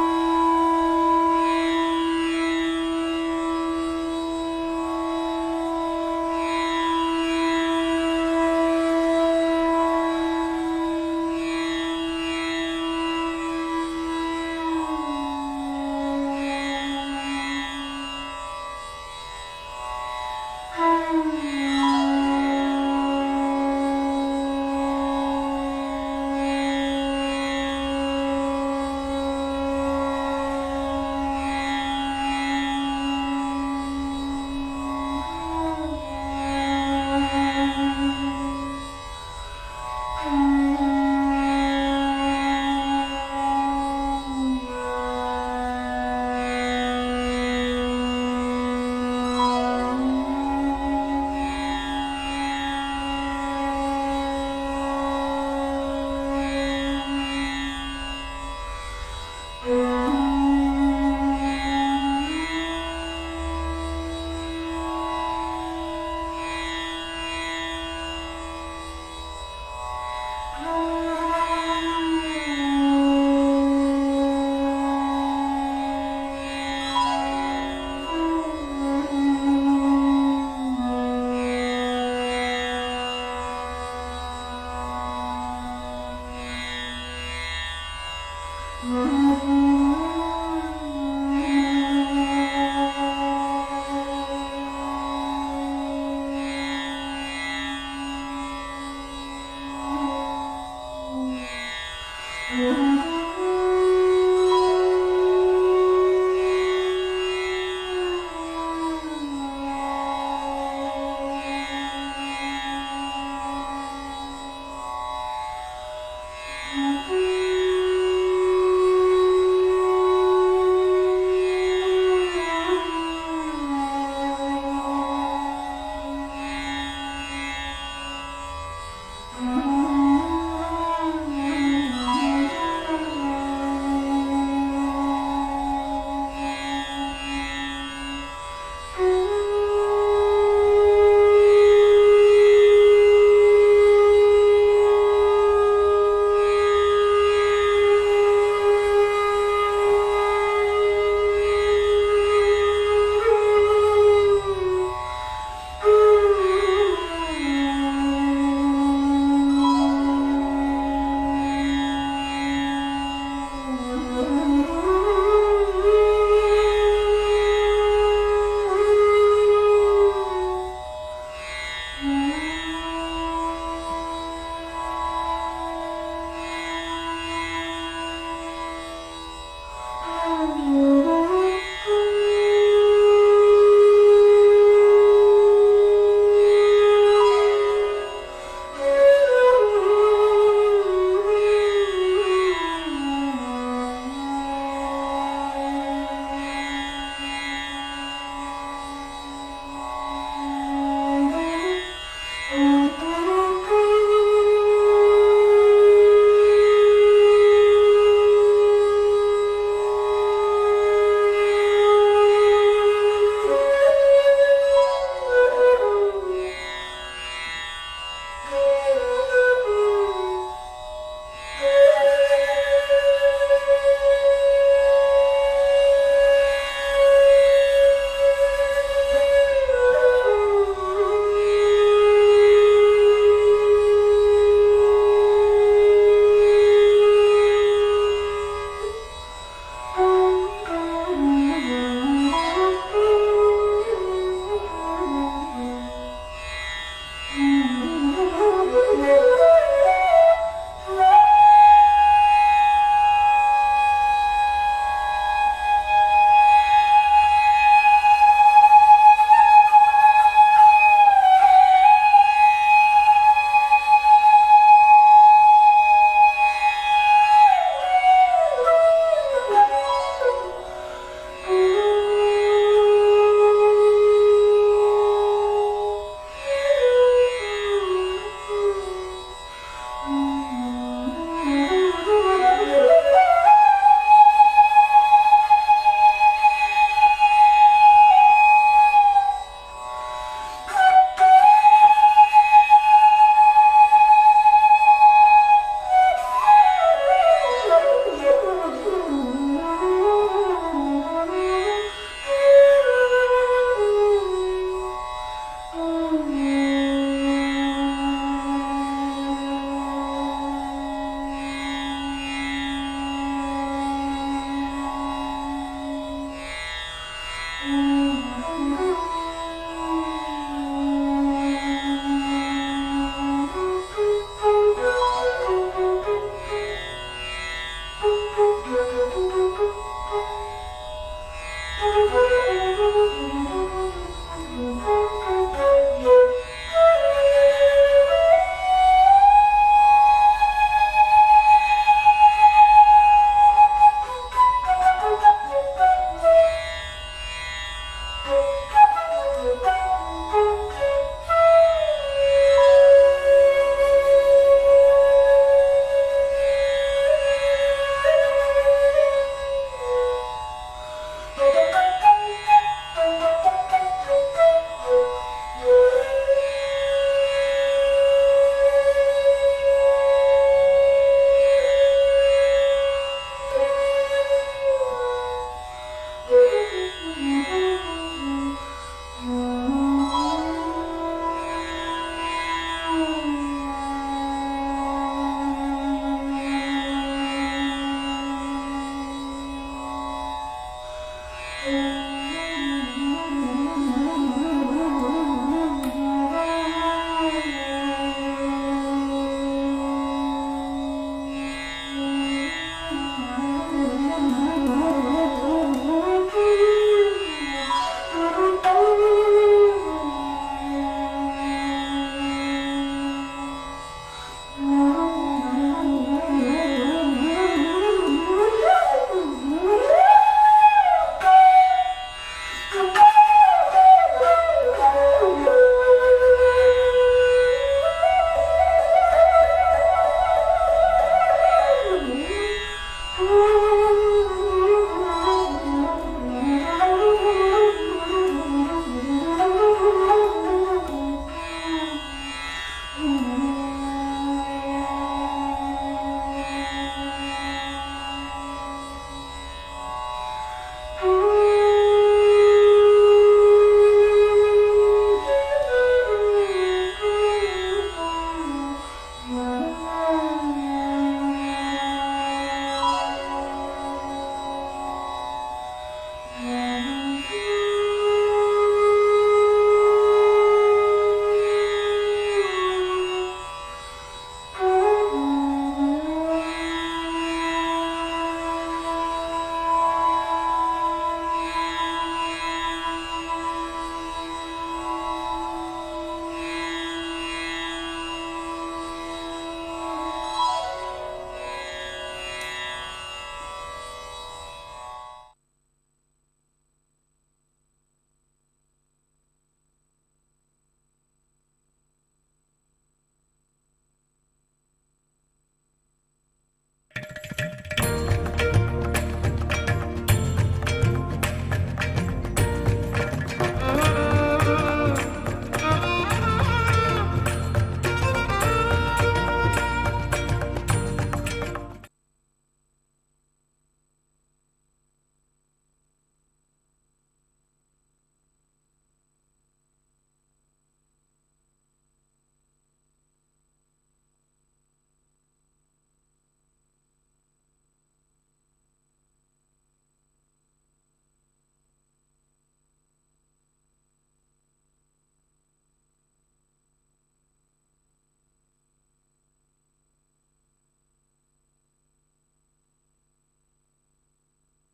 [SPEAKER 5] One.